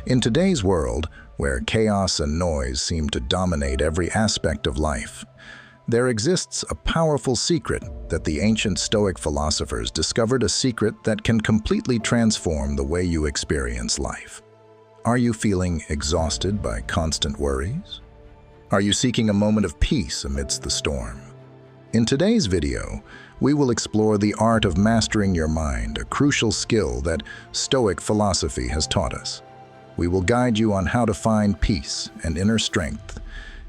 In today's world, where chaos and noise seem to dominate every aspect of life, there exists a powerful secret that the ancient Stoic philosophers discovered, a secret that can completely transform the way you experience life. Are you feeling exhausted by constant worries? Are you seeking a moment of peace amidst the storm? In today's video, we will explore the art of mastering your mind, a crucial skill that Stoic philosophy has taught us. We will guide you on how to find peace and inner strength,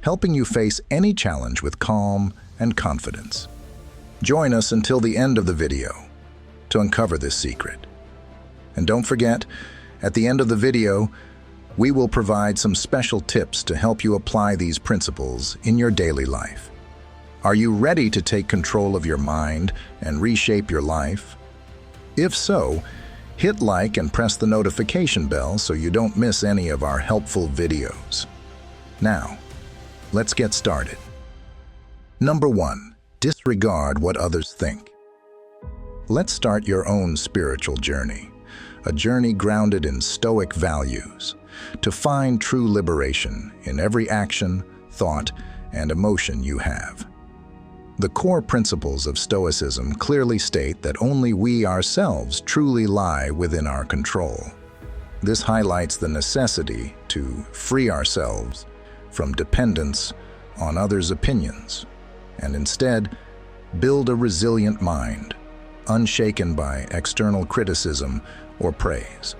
helping you face any challenge with calm and confidence. Join us until the end of the video to uncover this secret. And don't forget, at the end of the video, we will provide some special tips to help you apply these principles in your daily life. Are you ready to take control of your mind and reshape your life? If so, hit like and press the notification bell so you don't miss any of our helpful videos. Now, let's get started. Number 1. Disregard what others think. Let's start your own spiritual journey, a journey grounded in Stoic values, to find true liberation in every action, thought, and emotion you have. The core principles of Stoicism clearly state that only we ourselves truly lie within our control. This highlights the necessity to free ourselves from dependence on others' opinions, and instead build a resilient mind, unshaken by external criticism or praise.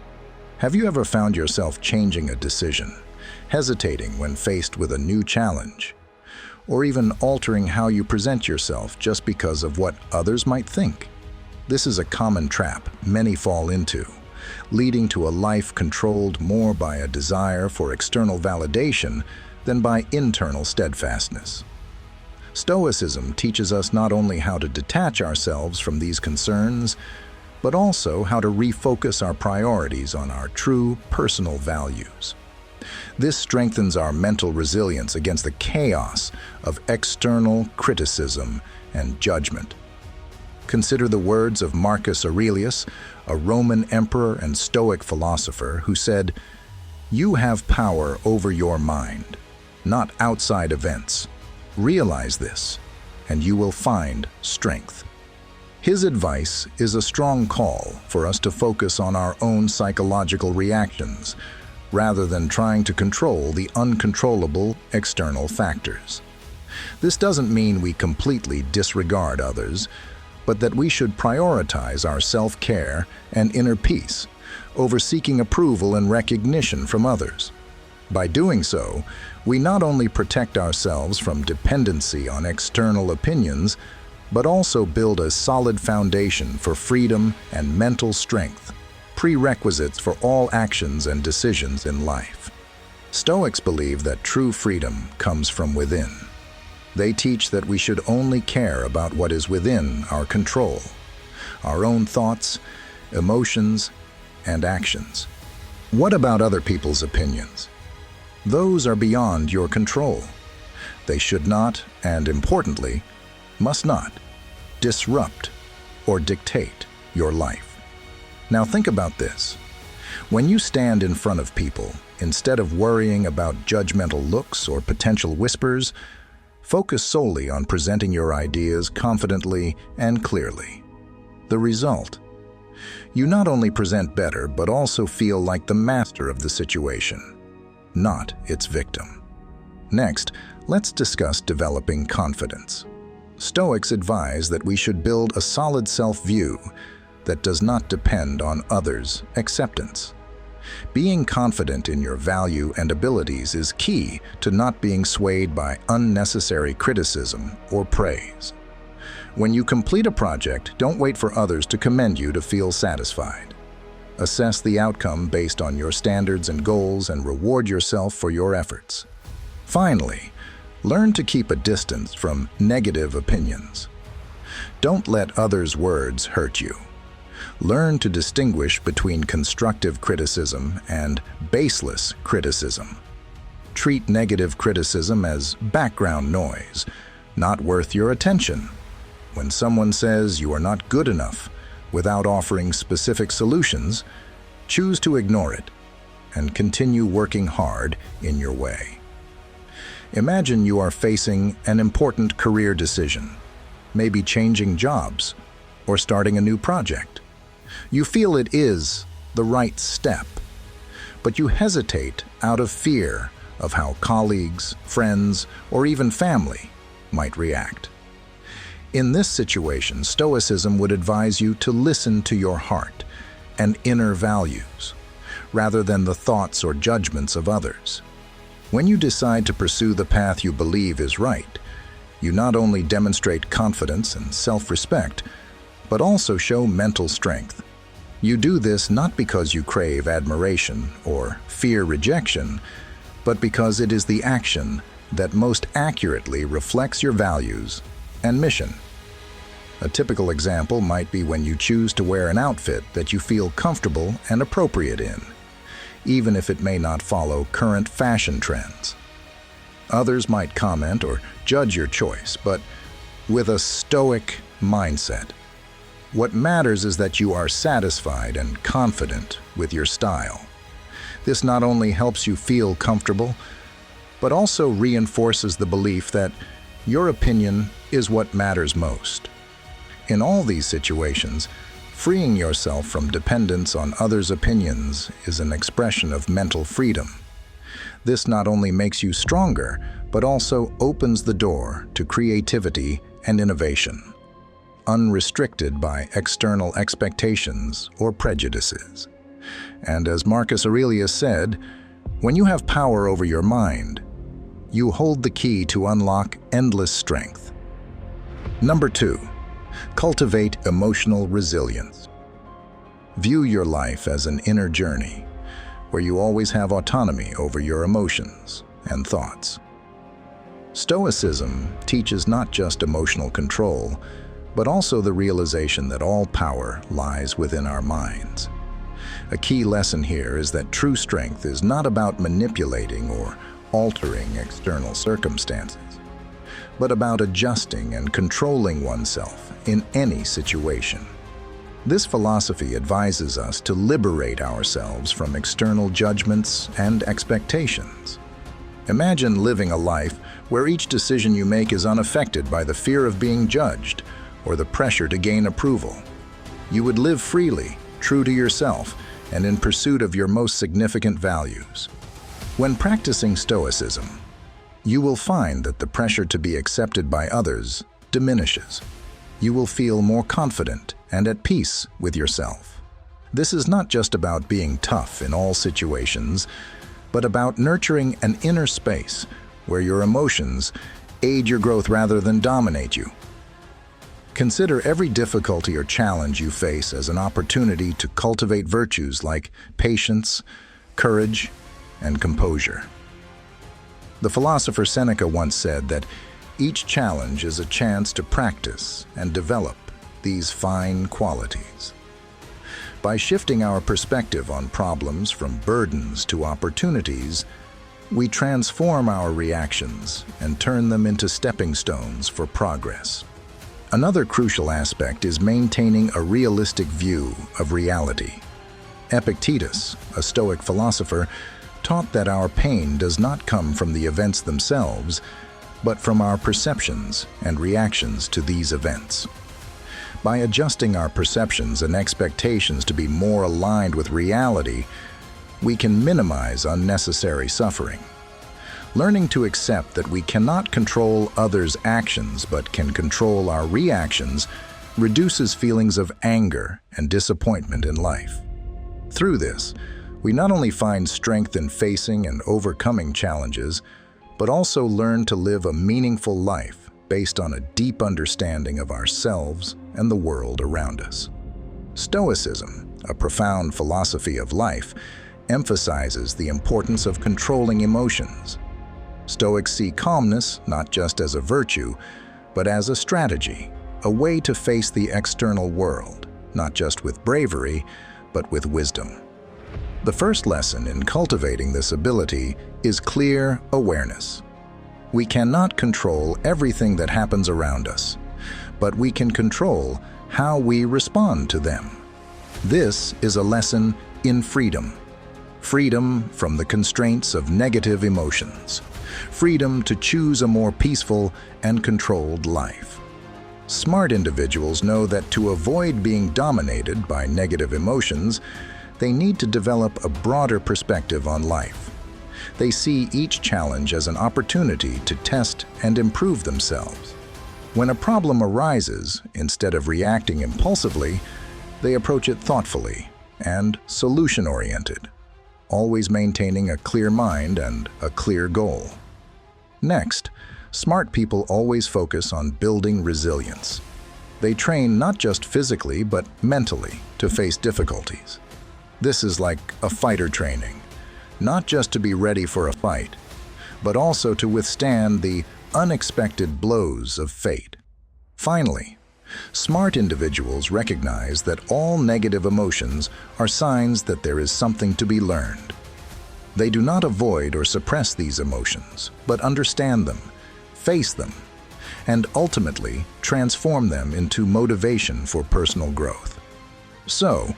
Have you ever found yourself changing a decision, hesitating when faced with a new challenge, or even altering how you present yourself just because of what others might think? This is a common trap many fall into, leading to a life controlled more by a desire for external validation than by internal steadfastness. Stoicism teaches us not only how to detach ourselves from these concerns, but also how to refocus our priorities on our true personal values. This strengthens our mental resilience against the chaos of external criticism and judgment. Consider the words of Marcus Aurelius, a Roman emperor and Stoic philosopher, who said, "You have power over your mind, not outside events. Realize this, and you will find strength." His advice is a strong call for us to focus on our own psychological reactions, rather than trying to control the uncontrollable external factors. This doesn't mean we completely disregard others, but that we should prioritize our self-care and inner peace over seeking approval and recognition from others. By doing so, we not only protect ourselves from dependency on external opinions, but also build a solid foundation for freedom and mental strength, prerequisites for all actions and decisions in life. Stoics believe that true freedom comes from within. They teach that we should only care about what is within our control, our own thoughts, emotions, and actions. What about other people's opinions? Those are beyond your control. They should not, and importantly, must not, disrupt or dictate your life. Now think about this. When you stand in front of people, instead of worrying about judgmental looks or potential whispers, focus solely on presenting your ideas confidently and clearly. The result? You not only present better, but also feel like the master of the situation, not its victim. Next, let's discuss developing confidence. Stoics advise that we should build a solid self-view that does not depend on others' acceptance. Being confident in your value and abilities is key to not being swayed by unnecessary criticism or praise. When you complete a project, don't wait for others to commend you to feel satisfied. Assess the outcome based on your standards and goals and reward yourself for your efforts. Finally, learn to keep a distance from negative opinions. Don't let others' words hurt you. Learn to distinguish between constructive criticism and baseless criticism. Treat negative criticism as background noise, not worth your attention. When someone says you are not good enough without offering specific solutions, choose to ignore it. and continue working hard in your way. Imagine you are facing an important career decision, maybe changing jobs or starting a new project. You feel it is the right step, but you hesitate out of fear of how colleagues, friends, or even family might react. In this situation, Stoicism would advise you to listen to your heart and inner values, rather than the thoughts or judgments of others. When you decide to pursue the path you believe is right, you not only demonstrate confidence and self-respect, but also show mental strength. You do this not because you crave admiration or fear rejection, but because it is the action that most accurately reflects your values and mission. A typical example might be when you choose to wear an outfit that you feel comfortable and appropriate in, even if it may not follow current fashion trends. Others might comment or judge your choice, but with a Stoic mindset, what matters is that you are satisfied and confident with your style. This not only helps you feel comfortable, but also reinforces the belief that your opinion is what matters most. In all these situations, freeing yourself from dependence on others' opinions is an expression of mental freedom. This not only makes you stronger, but also opens the door to creativity and innovation, unrestricted by external expectations or prejudices. And as Marcus Aurelius said, when you have power over your mind, you hold the key to unlock endless strength. Number 2. Cultivate emotional resilience. View your life as an inner journey, where you always have autonomy over your emotions and thoughts. Stoicism teaches not just emotional control, but also the realization that all power lies within our minds. A key lesson here is that true strength is not about manipulating or altering external circumstances, but about adjusting and controlling oneself in any situation. This philosophy advises us to liberate ourselves from external judgments and expectations. Imagine living a life where each decision you make is unaffected by the fear of being judged or the pressure to gain approval. You would live freely, true to yourself, and in pursuit of your most significant values. When practicing Stoicism, you will find that the pressure to be accepted by others diminishes. You will feel more confident and at peace with yourself. This is not just about being tough in all situations, but about nurturing an inner space where your emotions aid your growth rather than dominate you. Consider every difficulty or challenge you face as an opportunity to cultivate virtues like patience, courage, and composure. The philosopher Seneca once said that each challenge is a chance to practice and develop these fine qualities. By shifting our perspective on problems from burdens to opportunities, we transform our reactions and turn them into stepping stones for progress. Another crucial aspect is maintaining a realistic view of reality. Epictetus, a Stoic philosopher, taught that our pain does not come from the events themselves, but from our perceptions and reactions to these events. By adjusting our perceptions and expectations to be more aligned with reality, we can minimize unnecessary suffering. Learning to accept that we cannot control others' actions but can control our reactions reduces feelings of anger and disappointment in life. Through this, we not only find strength in facing and overcoming challenges, but also learn to live a meaningful life based on a deep understanding of ourselves and the world around us. Stoicism, a profound philosophy of life, emphasizes the importance of controlling emotions. Stoics see calmness not just as a virtue, but as a strategy, a way to face the external world, not just with bravery, but with wisdom. The first lesson in cultivating this ability is clear awareness. We cannot control everything that happens around us, but we can control how we respond to them. This is a lesson in freedom. freedom from the constraints of negative emotions, freedom to choose a more peaceful and controlled life. Smart individuals know that to avoid being dominated by negative emotions, they need to develop a broader perspective on life. They see each challenge as an opportunity to test and improve themselves. When a problem arises, instead of reacting impulsively, they approach it thoughtfully and solution-oriented, always maintaining a clear mind and a clear goal. Next, smart people always focus on building resilience. They train not just physically but mentally to face difficulties. This is like a fighter training, not just to be ready for a fight, but also to withstand the unexpected blows of fate. Finally, smart individuals recognize that all negative emotions are signs that there is something to be learned. They do not avoid or suppress these emotions, but understand them, face them, and ultimately transform them into motivation for personal growth. So,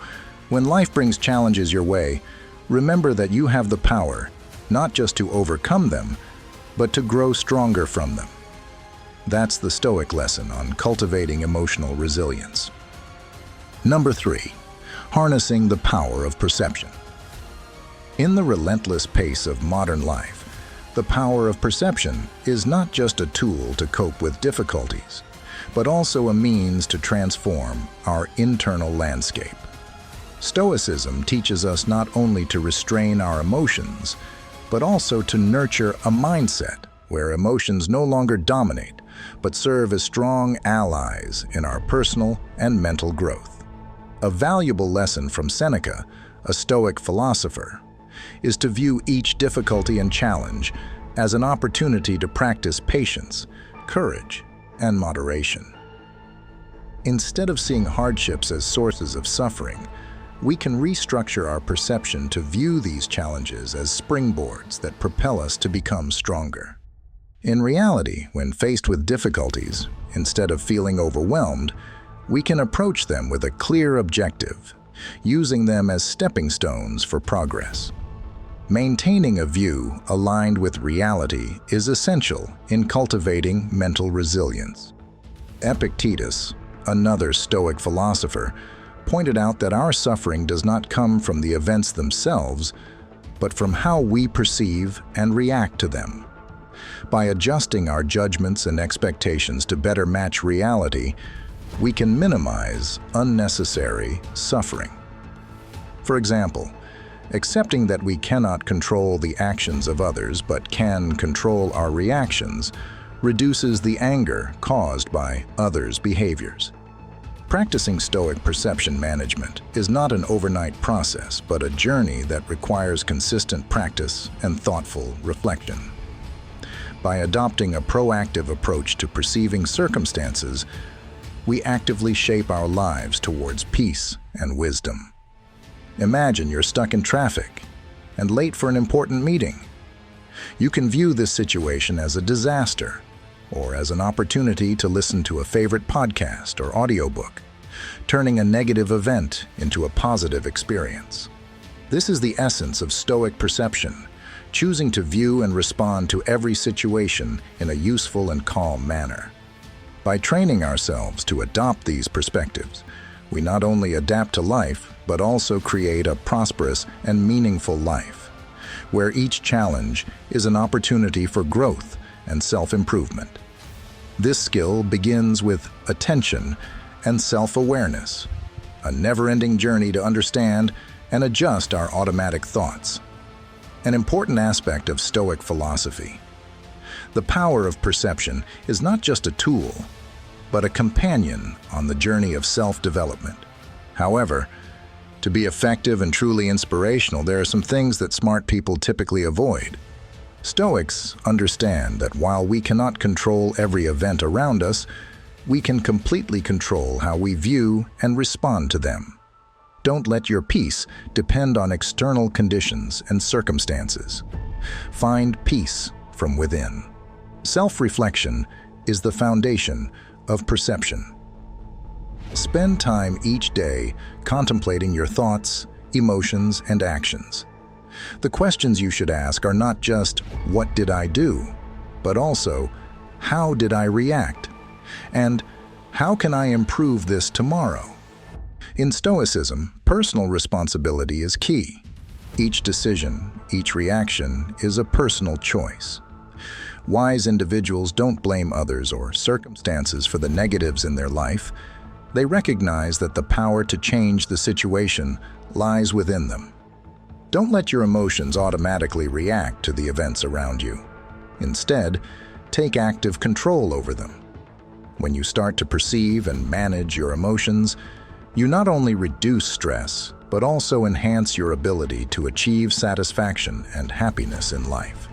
when life brings challenges your way, remember that you have the power not just to overcome them, but to grow stronger from them. That's the Stoic lesson on cultivating emotional resilience. Number 3, harnessing the power of perception. In the relentless pace of modern life, the power of perception is not just a tool to cope with difficulties, but also a means to transform our internal landscape. Stoicism teaches us not only to restrain our emotions, but also to nurture a mindset where emotions no longer dominate, but serve as strong allies in our personal and mental growth. A valuable lesson from Seneca, a Stoic philosopher, is to view each difficulty and challenge as an opportunity to practice patience, courage, and moderation. Instead of seeing hardships as sources of suffering, we can restructure our perception to view these challenges as springboards that propel us to become stronger. In reality, when faced with difficulties, instead of feeling overwhelmed, we can approach them with a clear objective, using them as stepping stones for progress. Maintaining a view aligned with reality is essential in cultivating mental resilience. Epictetus, another Stoic philosopher, pointed out that our suffering does not come from the events themselves, but from how we perceive and react to them. By adjusting our judgments and expectations to better match reality, we can minimize unnecessary suffering. For example, accepting that we cannot control the actions of others but can control our reactions reduces the anger caused by others' behaviors. Practicing Stoic perception management is not an overnight process, but a journey that requires consistent practice and thoughtful reflection. By adopting a proactive approach to perceiving circumstances, we actively shape our lives towards peace and wisdom. Imagine you're stuck in traffic and late for an important meeting. You can view this situation as a disaster or as an opportunity to listen to a favorite podcast or audiobook, turning a negative event into a positive experience. This is the essence of Stoic perception, choosing to view and respond to every situation in a useful and calm manner. By training ourselves to adopt these perspectives, we not only adapt to life, but also create a prosperous and meaningful life, where each challenge is an opportunity for growth and self-improvement. This skill begins with attention and self-awareness, a never-ending journey to understand and adjust our automatic thoughts. An important aspect of Stoic philosophy. The power of perception is not just a tool, but a companion on the journey of self-development. However, to be effective and truly inspirational, there are some things that smart people typically avoid. Stoics understand that while we cannot control every event around us, we can completely control how we view and respond to them. Don't let your peace depend on external conditions and circumstances. Find peace from within. Self-reflection is the foundation of perception. Spend time each day contemplating your thoughts, emotions, and actions. The questions you should ask are not just, "What did I do?" but also, "How did I react?" and "How can I improve this tomorrow?" In Stoicism, personal responsibility is key. Each decision, each reaction is a personal choice. Wise individuals don't blame others or circumstances for the negatives in their life. They recognize that the power to change the situation lies within them. Don't let your emotions automatically react to the events around you. Instead, take active control over them. When you start to perceive and manage your emotions, you not only reduce stress, but also enhance your ability to achieve satisfaction and happiness in life.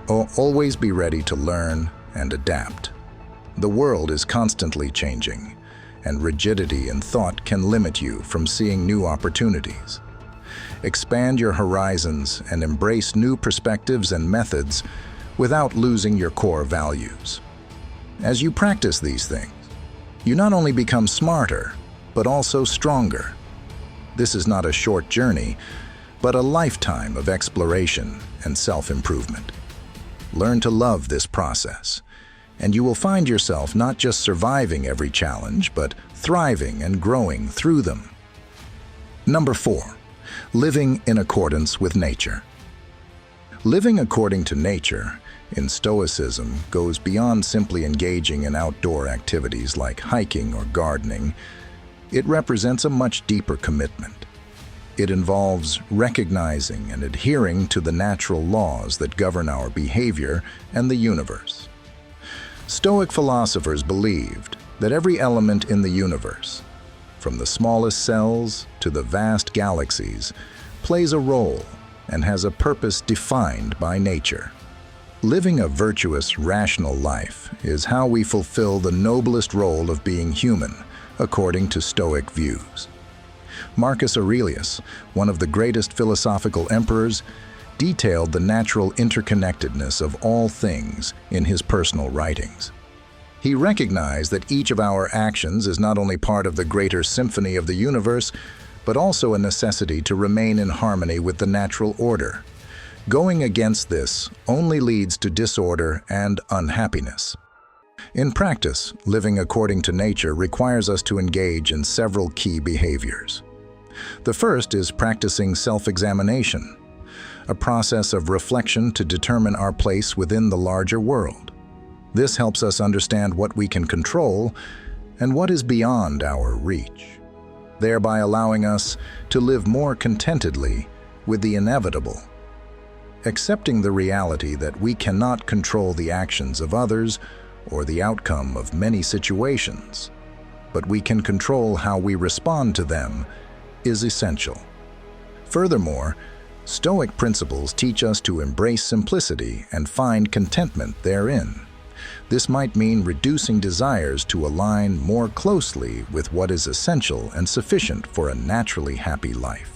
Always be ready to learn and adapt. The world is constantly changing, and rigidity in thought can limit you from seeing new opportunities. Expand your horizons and embrace new perspectives and methods without losing your core values. As you practice these things, you not only become smarter, but also stronger. This is not a short journey, but a lifetime of exploration and self-improvement. Learn to love this process, and you will find yourself not just surviving every challenge, but thriving and growing through them. Number 4, living in accordance with nature. Living according to nature in Stoicism goes beyond simply engaging in outdoor activities like hiking or gardening. It represents a much deeper commitment. It involves recognizing and adhering to the natural laws that govern our behavior and the universe. Stoic philosophers believed that every element in the universe, from the smallest cells to the vast galaxies, plays a role and has a purpose defined by nature. Living a virtuous, rational life is how we fulfill the noblest role of being human, according to Stoic views. Marcus Aurelius, one of the greatest philosophical emperors, detailed the natural interconnectedness of all things in his personal writings. He recognized that each of our actions is not only part of the greater symphony of the universe, but also a necessity to remain in harmony with the natural order. Going against this only leads to disorder and unhappiness. In practice, living according to nature requires us to engage in several key behaviors. The first is practicing self-examination, a process of reflection to determine our place within the larger world. This helps us understand what we can control and what is beyond our reach, thereby allowing us to live more contentedly with the inevitable. Accepting the reality that we cannot control the actions of others or the outcome of many situations, but we can control how we respond to them, is essential. Furthermore, Stoic principles teach us to embrace simplicity and find contentment therein. This might mean reducing desires to align more closely with what is essential and sufficient for a naturally happy life.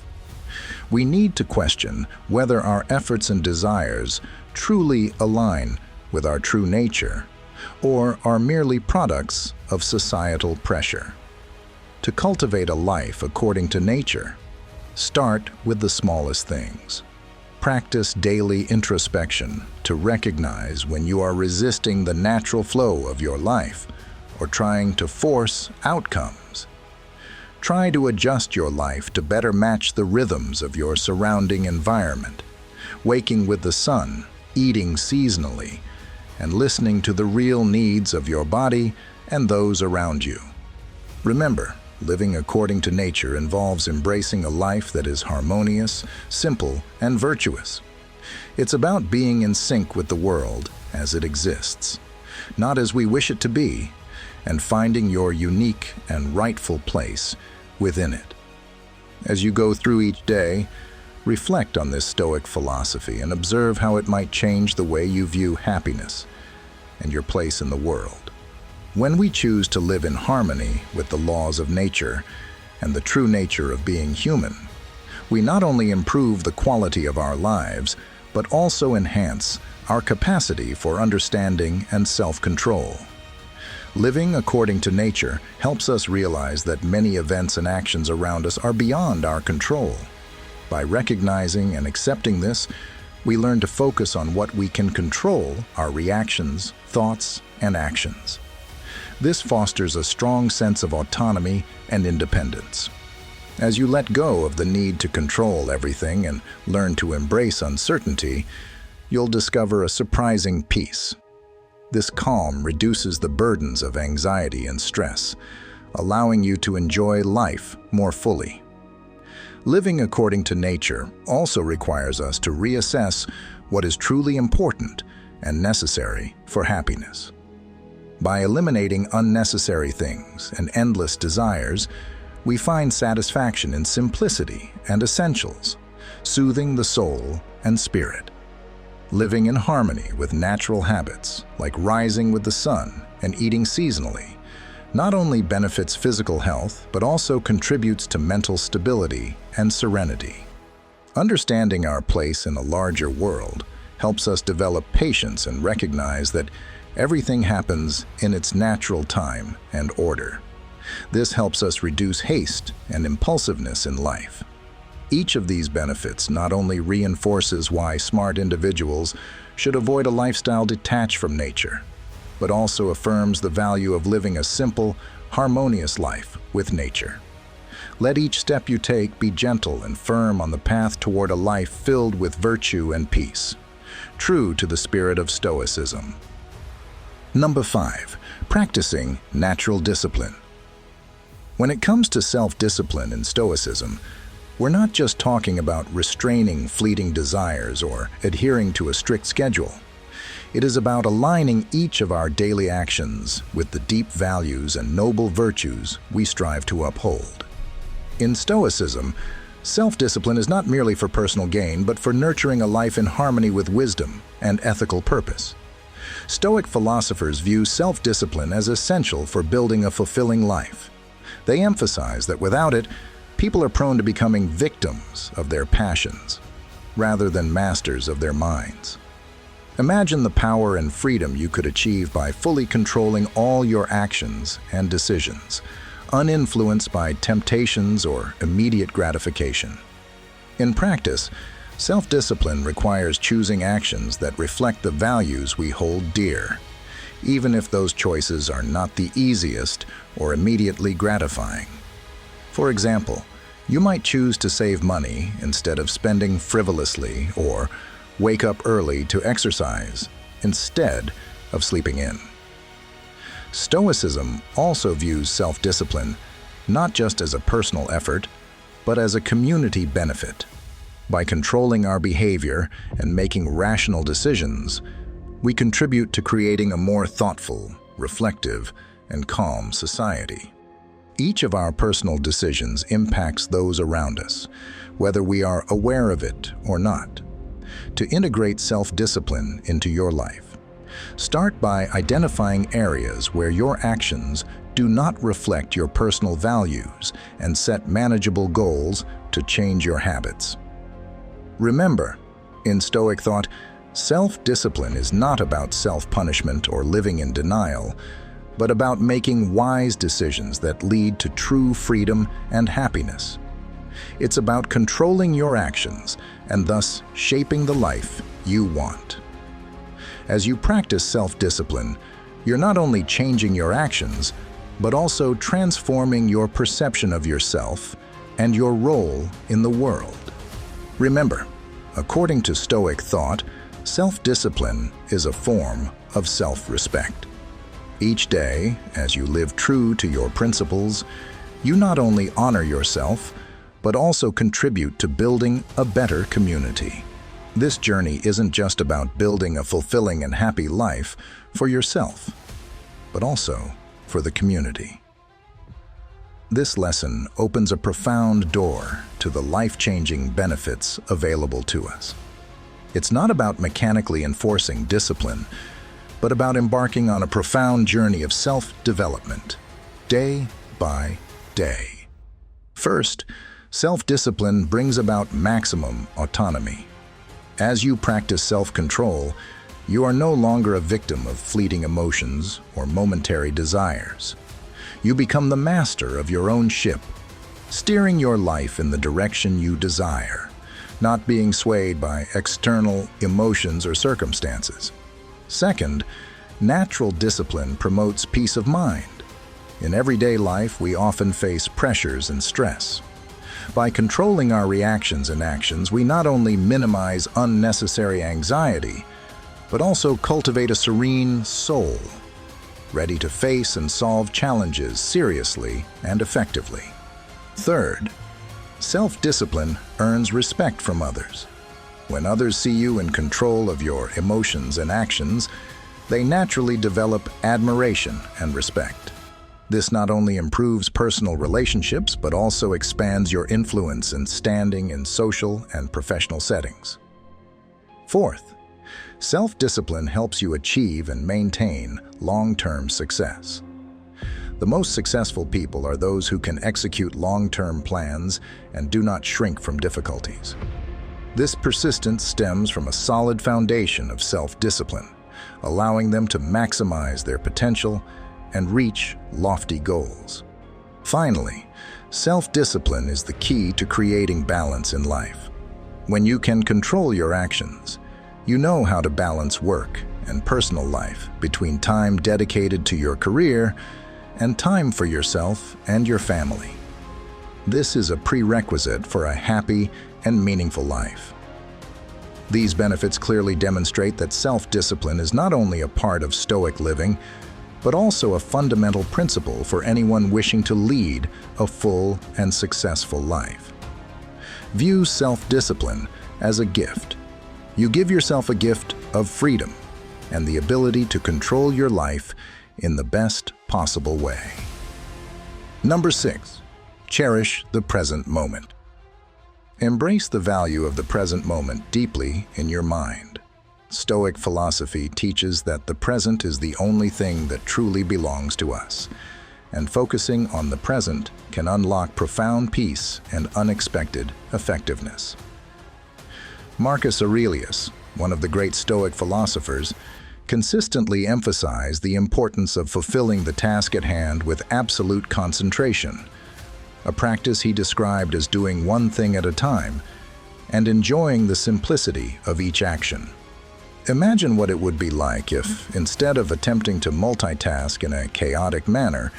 We need to question whether our efforts and desires truly align with our true nature or are merely products of societal pressure. To cultivate a life according to nature, start with the smallest things. Practice daily introspection to recognize when you are resisting the natural flow of your life or trying to force outcomes. Try to adjust your life to better match the rhythms of your surrounding environment, waking with the sun, eating seasonally, and listening to the real needs of your body and those around you. Remember, living according to nature involves embracing a life that is harmonious, simple, and virtuous. It's about being in sync with the world as it exists, not as we wish it to be, and finding your unique and rightful place within it. As you go through each day, reflect on this Stoic philosophy and observe how it might change the way you view happiness and your place in the world. When we choose to live in harmony with the laws of nature and the true nature of being human, we not only improve the quality of our lives, but also enhance our capacity for understanding and self-control. Living according to nature helps us realize that many events and actions around us are beyond our control. By recognizing and accepting this, we learn to focus on what we can control: our reactions, thoughts, and actions. This fosters a strong sense of autonomy and independence. As you let go of the need to control everything and learn to embrace uncertainty, you'll discover a surprising peace. This calm reduces the burdens of anxiety and stress, allowing you to enjoy life more fully. Living according to nature also requires us to reassess what is truly important and necessary for happiness. By eliminating unnecessary things and endless desires, we find satisfaction in simplicity and essentials, soothing the soul and spirit. Living in harmony with natural habits, like rising with the sun and eating seasonally, not only benefits physical health, but also contributes to mental stability and serenity. Understanding our place in a larger world helps us develop patience and recognize that everything happens in its natural time and order. This helps us reduce haste and impulsiveness in life. Each of these benefits not only reinforces why smart individuals should avoid a lifestyle detached from nature, but also affirms the value of living a simple, harmonious life with nature. Let each step you take be gentle and firm on the path toward a life filled with virtue and peace, true to the spirit of Stoicism. Number 5. Practicing natural discipline. When it comes to self-discipline in Stoicism, we're not just talking about restraining fleeting desires or adhering to a strict schedule. It is about aligning each of our daily actions with the deep values and noble virtues we strive to uphold. In Stoicism, self-discipline is not merely for personal gain, but for nurturing a life in harmony with wisdom and ethical purpose. Stoic philosophers view self-discipline as essential for building a fulfilling life. They emphasize that without it, people are prone to becoming victims of their passions, rather than masters of their minds. Imagine the power and freedom you could achieve by fully controlling all your actions and decisions, uninfluenced by temptations or immediate gratification. In practice, self-discipline requires choosing actions that reflect the values we hold dear, even if those choices are not the easiest or immediately gratifying. For example, you might choose to save money instead of spending frivolously, or wake up early to exercise instead of sleeping in. Stoicism also views self-discipline not just as a personal effort, but as a community benefit. By controlling our behavior and making rational decisions, we contribute to creating a more thoughtful, reflective, and calm society. Each of our personal decisions impacts those around us, whether we are aware of it or not. To integrate self-discipline into your life, start by identifying areas where your actions do not reflect your personal values and set manageable goals to change your habits. Remember, in Stoic thought, self-discipline is not about self-punishment or living in denial, but about making wise decisions that lead to true freedom and happiness. It's about controlling your actions and thus shaping the life you want. As you practice self-discipline, you're not only changing your actions, but also transforming your perception of yourself and your role in the world. Remember, according to Stoic thought, self-discipline is a form of self-respect. Each day, as you live true to your principles, you not only honor yourself, but also contribute to building a better community. This journey isn't just about building a fulfilling and happy life for yourself, but also for the community. This lesson opens a profound door to the life-changing benefits available to us. It's not about mechanically enforcing discipline, but about embarking on a profound journey of self-development, day by day. First, self-discipline brings about maximum autonomy. As you practice self-control, you are no longer a victim of fleeting emotions or momentary desires. You become the master of your own ship, steering your life in the direction you desire, not being swayed by external emotions or circumstances. Second, natural discipline promotes peace of mind. In everyday life, we often face pressures and stress. By controlling our reactions and actions, we not only minimize unnecessary anxiety, but also cultivate a serene soul, ready to face and solve challenges seriously and effectively. Third, self-discipline earns respect from others. When others see you in control of your emotions and actions, they naturally develop admiration and respect. This not only improves personal relationships, but also expands your influence and standing in social and professional settings. Fourth, self-discipline helps you achieve and maintain long-term success. The most successful people are those who can execute long-term plans and do not shrink from difficulties. This persistence stems from a solid foundation of self-discipline, allowing them to maximize their potential and reach lofty goals. Finally, self-discipline is the key to creating balance in life. When you can control your actions, you know how to balance work and personal life between time dedicated to your career and time for yourself and your family. This is a prerequisite for a happy and meaningful life. These benefits clearly demonstrate that self-discipline is not only a part of Stoic living, but also a fundamental principle for anyone wishing to lead a full and successful life. View self-discipline as a gift. You give yourself a gift of freedom and the ability to control your life in the best possible way. Number 6. Cherish the present moment. Embrace the value of the present moment deeply in your mind. Stoic philosophy teaches that the present is the only thing that truly belongs to us, and focusing on the present can unlock profound peace and unexpected effectiveness. Marcus Aurelius, one of the great Stoic philosophers, consistently emphasized the importance of fulfilling the task at hand with absolute concentration, a practice he described as doing one thing at a time and enjoying the simplicity of each action. Imagine what it would be like if, instead of attempting to multitask in a chaotic manner,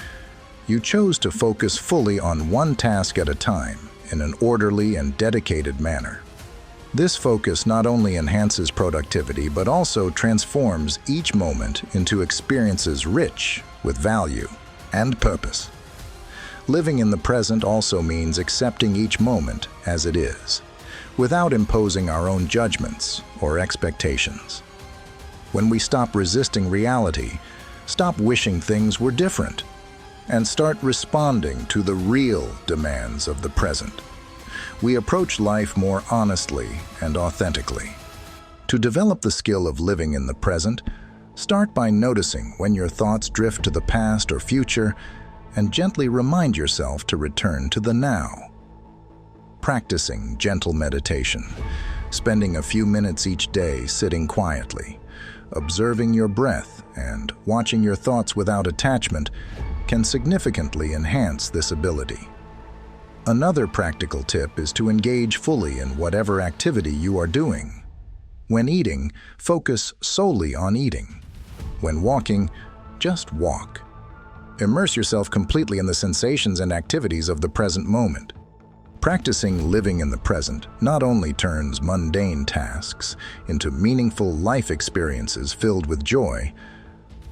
you chose to focus fully on one task at a time in an orderly and dedicated manner. This focus not only enhances productivity but also transforms each moment into experiences rich with value and purpose. Living in the present also means accepting each moment as it is, without imposing our own judgments or expectations. When we stop resisting reality, stop wishing things were different, and start responding to the real demands of the present, we approach life more honestly and authentically. To develop the skill of living in the present, start by noticing when your thoughts drift to the past or future and gently remind yourself to return to the now. Practicing gentle meditation, spending a few minutes each day sitting quietly, observing your breath, and watching your thoughts without attachment can significantly enhance this ability. Another practical tip is to engage fully in whatever activity you are doing. When eating, focus solely on eating. When walking, just walk. Immerse yourself completely in the sensations and activities of the present moment. Practicing living in the present not only turns mundane tasks into meaningful life experiences filled with joy,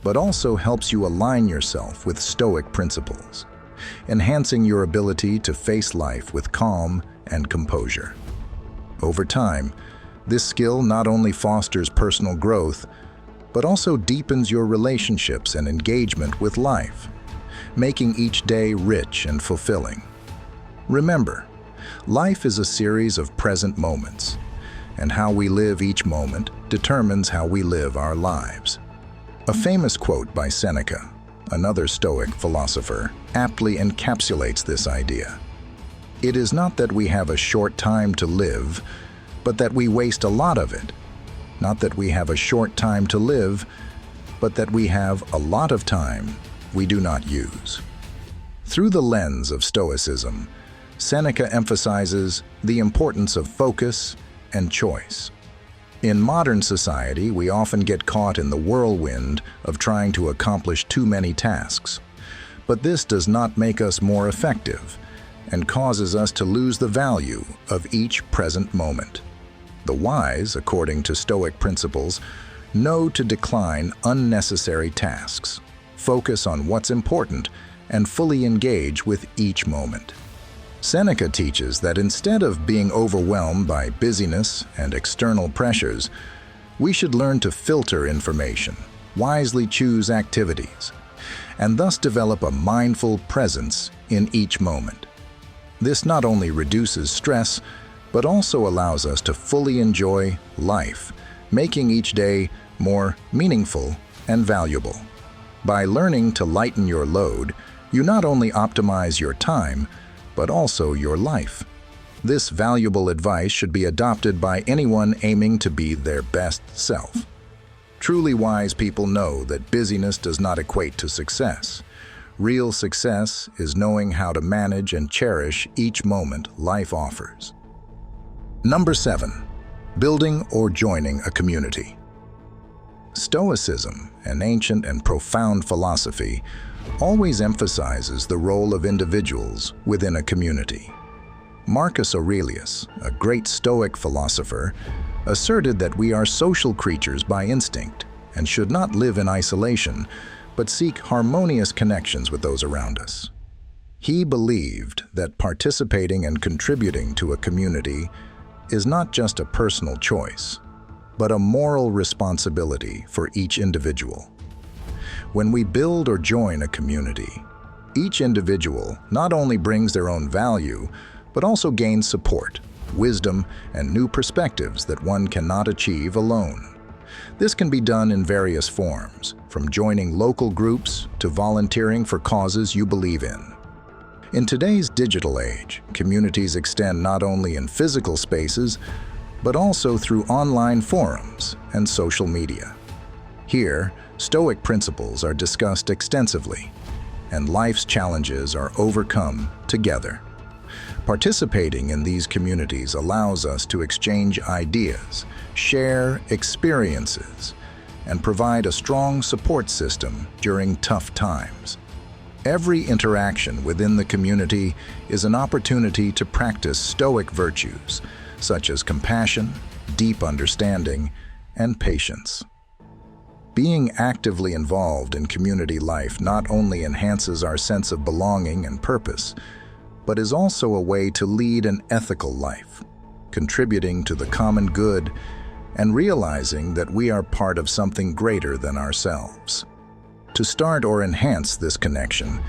but also helps you align yourself with Stoic principles, enhancing your ability to face life with calm and composure. Over time, this skill not only fosters personal growth, but also deepens your relationships and engagement with life, making each day rich and fulfilling. Remember, life is a series of present moments, and how we live each moment determines how we live our lives. A famous quote by Seneca, another Stoic philosopher, aptly encapsulates this idea. It is not that we have a short time to live, but that we waste a lot of it. Not that we have a short time to live, but that we have a lot of time we do not use. Through the lens of Stoicism, Seneca emphasizes the importance of focus and choice. In modern society, we often get caught in the whirlwind of trying to accomplish too many tasks. But this does not make us more effective and causes us to lose the value of each present moment. The wise, according to Stoic principles, know to decline unnecessary tasks, focus on what's important, and fully engage with each moment. Seneca teaches that instead of being overwhelmed by busyness and external pressures, we should learn to filter information, wisely choose activities, and thus develop a mindful presence in each moment. This not only reduces stress, but also allows us to fully enjoy life, making each day more meaningful and valuable. By learning to lighten your load, you not only optimize your time, but also your life. This valuable advice should be adopted by anyone aiming to be their best self. Truly wise people know that busyness does not equate to success. Real success is knowing how to manage and cherish each moment life offers. Number 7. Building or joining a community. Stoicism, an ancient and profound philosophy, always emphasizes the role of individuals within a community. Marcus Aurelius, a great Stoic philosopher, asserted that we are social creatures by instinct and should not live in isolation, but seek harmonious connections with those around us. He believed that participating and contributing to a community is not just a personal choice, but a moral responsibility for each individual. When we build or join a community, each individual not only brings their own value, but also gains support, wisdom, and new perspectives that one cannot achieve alone. This can be done in various forms, from joining local groups to volunteering for causes you believe in. In today's digital age, communities extend not only in physical spaces, but also through online forums and social media. Here, Stoic principles are discussed extensively, and life's challenges are overcome together. Participating in these communities allows us to exchange ideas, share experiences, and provide a strong support system during tough times. Every interaction within the community is an opportunity to practice Stoic virtues, such as compassion, deep understanding, and patience. Being actively involved in community life not only enhances our sense of belonging and purpose, but is also a way to lead an ethical life, contributing to the common good and realizing that we are part of something greater than ourselves. To start or enhance this connection,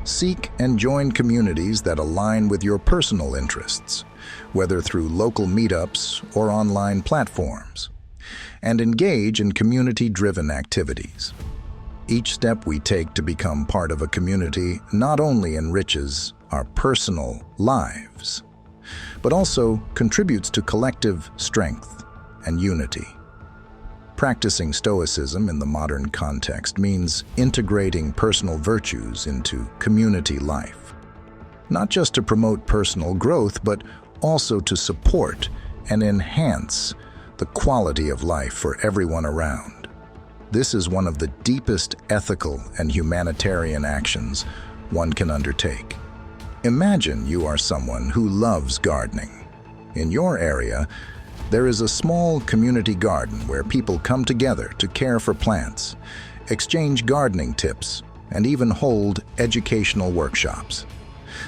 seek and join communities that align with your personal interests, whether through local meetups or online platforms, and engage in community-driven activities. Each step we take to become part of a community not only enriches our personal lives, but also contributes to collective strength and unity. Practicing Stoicism in the modern context means integrating personal virtues into community life, not just to promote personal growth, but also to support and enhance the quality of life for everyone around. This is one of the deepest ethical and humanitarian actions one can undertake. Imagine you are someone who loves gardening. In your area, there is a small community garden where people come together to care for plants, exchange gardening tips, and even hold educational workshops.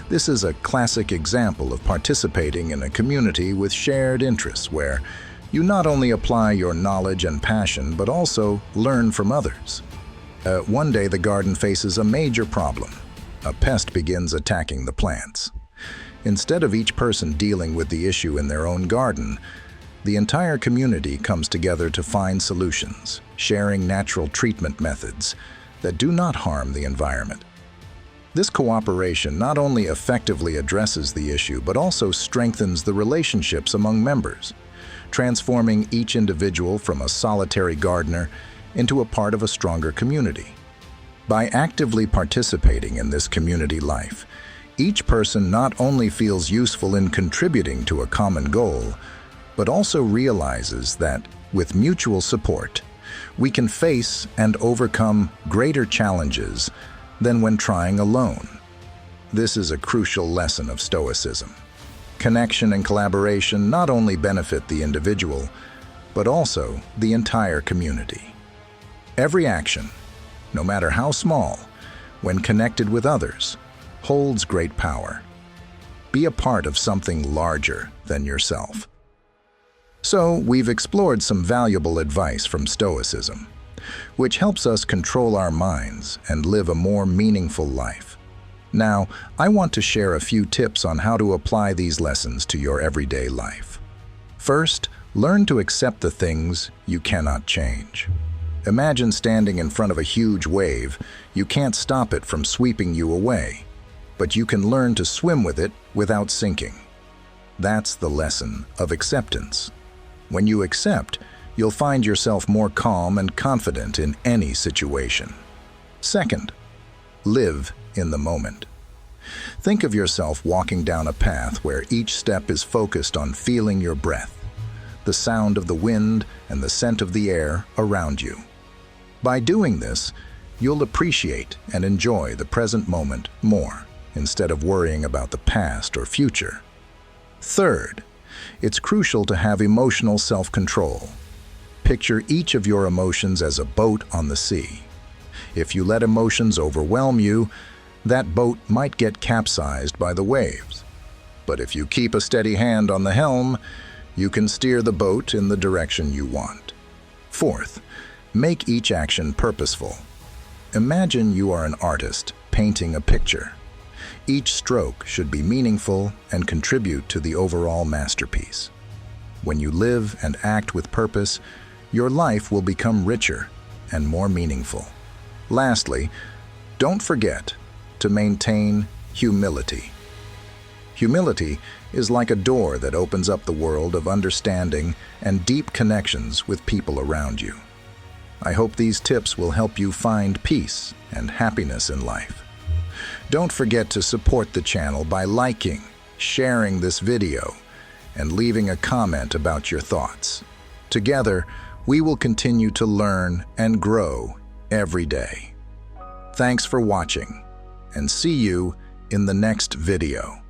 This is a classic example of participating in a community with shared interests where you not only apply your knowledge and passion, but also learn from others. One day the garden faces a major problem. A pest begins attacking the plants. Instead of each person dealing with the issue in their own garden, the entire community comes together to find solutions, sharing natural treatment methods that do not harm the environment. This cooperation not only effectively addresses the issue, but also strengthens the relationships among members, transforming each individual from a solitary gardener into a part of a stronger community. By actively participating in this community life, Each person not only feels useful in contributing to a common goal, but also realizes that, with mutual support, we can face and overcome greater challenges than when trying alone. This is a crucial lesson of Stoicism. Connection and collaboration not only benefit the individual, but also the entire community. Every action, no matter how small, when connected with others, holds great power. Be a part of something larger than yourself. So, we've explored some valuable advice from Stoicism, which helps us control our minds and live a more meaningful life. Now, I want to share a few tips on how to apply these lessons to your everyday life. First, learn to accept the things you cannot change. Imagine standing in front of a huge wave. You can't stop it from sweeping you away, but you can learn to swim with it without sinking. That's the lesson of acceptance. When you accept, you'll find yourself more calm and confident in any situation. Second, live in the moment. Think of yourself walking down a path where each step is focused on feeling your breath, the sound of the wind, and the scent of the air around you. By doing this, you'll appreciate and enjoy the present moment more, instead of worrying about the past or future. Third, it's crucial to have emotional self-control. Picture each of your emotions as a boat on the sea. If you let emotions overwhelm you, that boat might get capsized by the waves. But if you keep a steady hand on the helm, you can steer the boat in the direction you want. Fourth, make each action purposeful. Imagine you are an artist painting a picture. Each stroke should be meaningful and contribute to the overall masterpiece. When you live and act with purpose, your life will become richer and more meaningful. Lastly, don't forget to maintain humility. Humility is like a door that opens up the world of understanding and deep connections with people around you. I hope these tips will help you find peace and happiness in life. Don't forget to support the channel by liking, sharing this video, and leaving a comment about your thoughts. Together, we will continue to learn and grow every day. Thanks for watching, and see you in the next video.